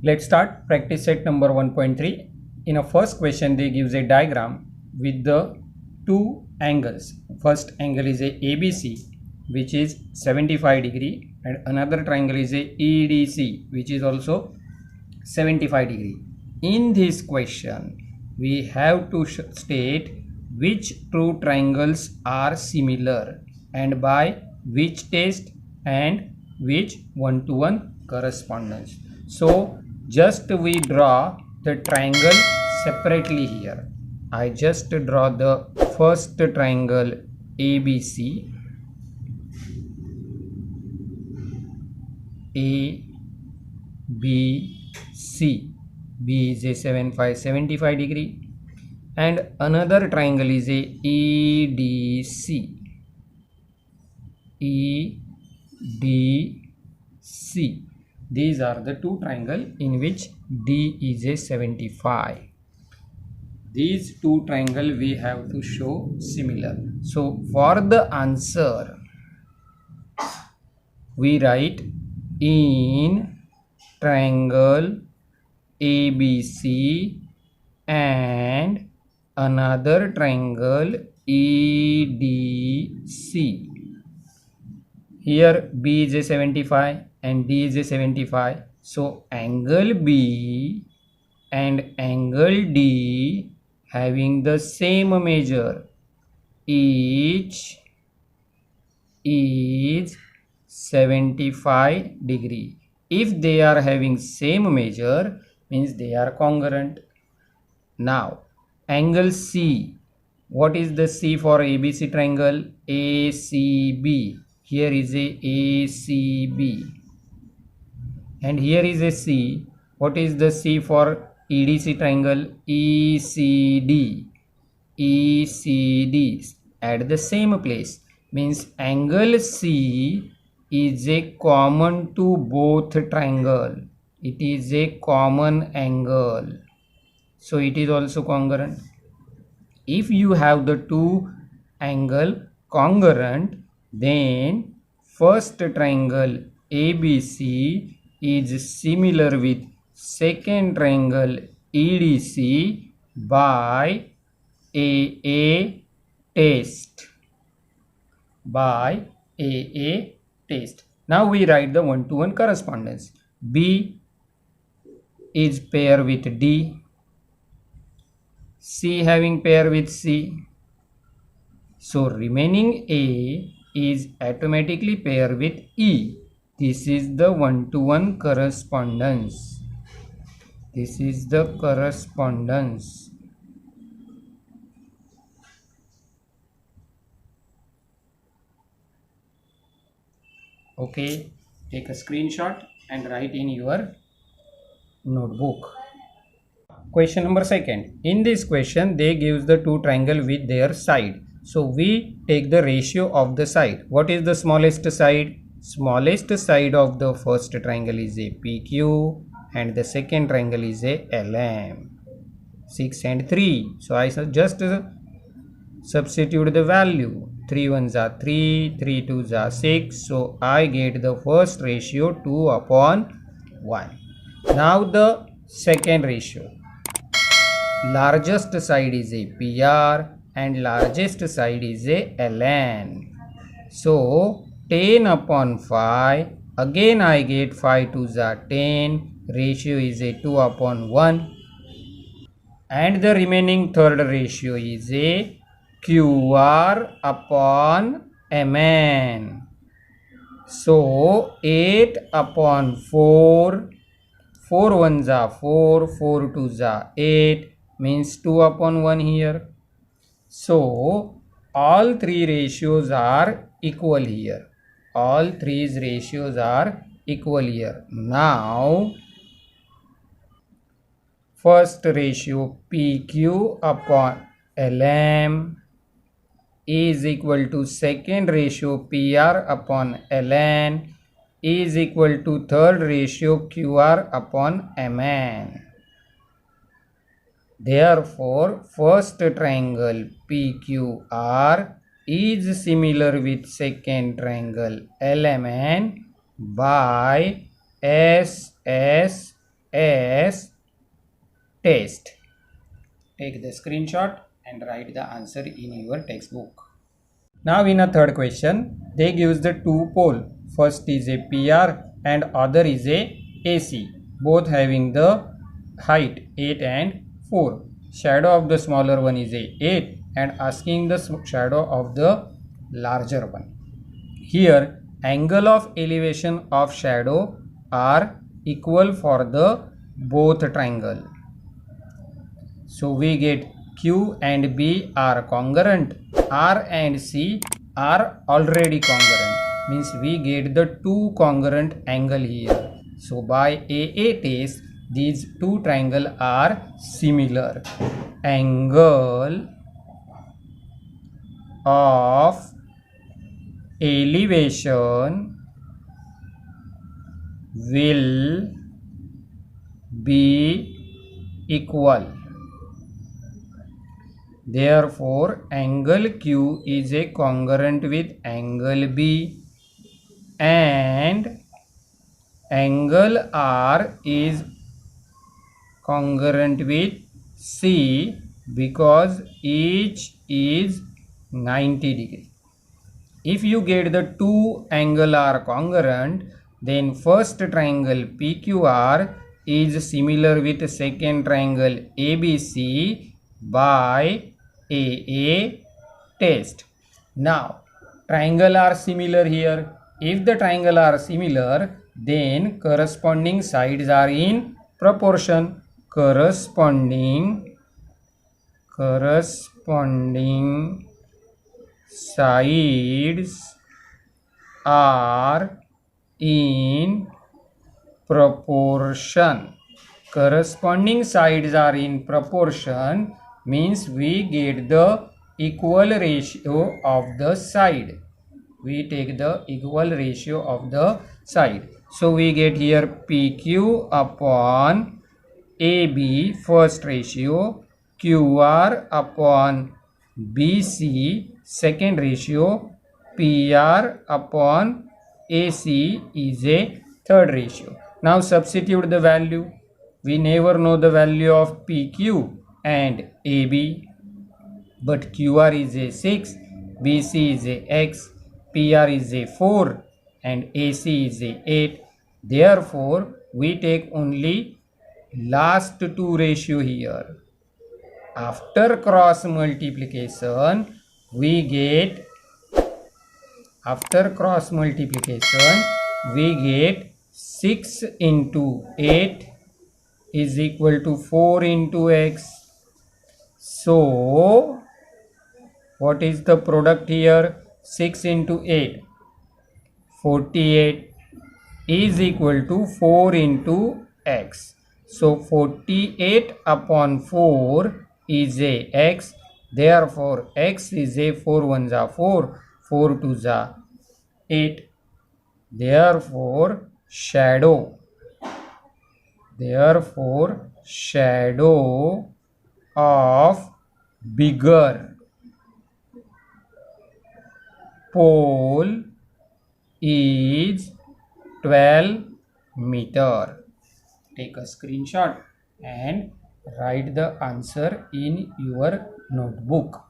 Let's start practice set number 1.3. In a first question, they gives a diagram with the two angles. First angle is a ABC, which is 75 degree, and another triangle is a EDC, which is also 75 degree. In this question, we have to state which two triangles are similar and by which test and which one-to-one correspondence. So just we draw the triangle separately here. I just draw the first triangle ABC, A, B, C. B is a 75 degree, and another triangle is a EDC. EDC. These are the two triangles in which D is a 75. These two triangles we have to show similar. So for the answer, we write in triangle ABC and another triangle EDC. Here B is a 75 and D is a 75. So angle B and angle D having the same measure, each is 75 degree. If they are having same measure, means they are congruent. Now angle C, what is the C for ABC triangle? ACB. Here is a ACB, and here is a C. What is the C for EDC triangle? ECD. ECD at the same place, means angle C is a common to both triangle. It is a common angle, so it is also congruent. If you have the two angle congruent, then first triangle ABC is similar with second triangle EDC by AA test. By AA test. Now we write the one-to-one correspondence. B is pair with D, C having pair with C. So remaining A is automatically pair with E. This is the one-to-one correspondence. This is the correspondence. Okay, take a screenshot and write in your notebook. Question number second. In this question, they gives the two triangle with their side. So we take the ratio of the side. What is the smallest side? Smallest side of the first triangle is a PQ and the second triangle is a LM. 6 and 3. So I just substitute the value. 3 ones are 3, 3 twos are 6. So I get the first ratio 2/1. Now the second ratio. Largest side is a PR and largest side is a LN. So 10/5. Again I get 5 twos are 10. Ratio is a 2/1. And the remaining third ratio is a QR/MN. So 8/4. 4 ones are 4, 4 twos are 8, means 2/1 here. So all three ratios are equal here. All three ratios are equal here. Now first ratio PQ/LM is equal to second ratio PR/LN is equal to third ratio QR/MN. Therefore, first triangle PQR is similar with second triangle LMN by SS as test. Take the screenshot and write the answer in your textbook. Now in a third question, they gives the two pole. First is a PR and other is a AC, both having the height 8 and 4. Shadow of the smaller one is a 8 and asking the shadow of the larger one. Here angle of elevation of shadow are equal for the both triangle. So we get Q and B are congruent, R and C are already congruent, means we get the two congruent angle here. So by AA test, these two triangle are similar. Angle of elevation will be equal. Therefore, angle Q is a congruent with angle B and angle R is congruent with C because each is 90 degree. If you get the two angle are congruent, then first triangle PQR is similar with second triangle ABC by AA test. Now triangle are similar here. If the triangle are similar, then corresponding sides are in proportion. Corresponding sides are in proportion. Corresponding sides are in proportion means we get the equal ratio of the side. We take the equal ratio of the side. So we get here PQ upon AB first ratio, QR upon BC second ratio, PR upon AC is a third ratio. Now substitute the value. We never know the value of PQ and AB, but QR is a 6, BC is a X, PR is a 4 and AC is a 8. Therefore, we take only last two ratio here. After cross multiplication, we get 6 into 8 is equal to 4 into X. So what is the product here? 6 into 8, 48 is equal to 4 into X. So 48 upon 4 is a X. Therefore X is a 4 1s are 4, 4 2s are 8. Therefore shadow of bigger pole is 12 meter. Take a screenshot and write the answer in your notebook.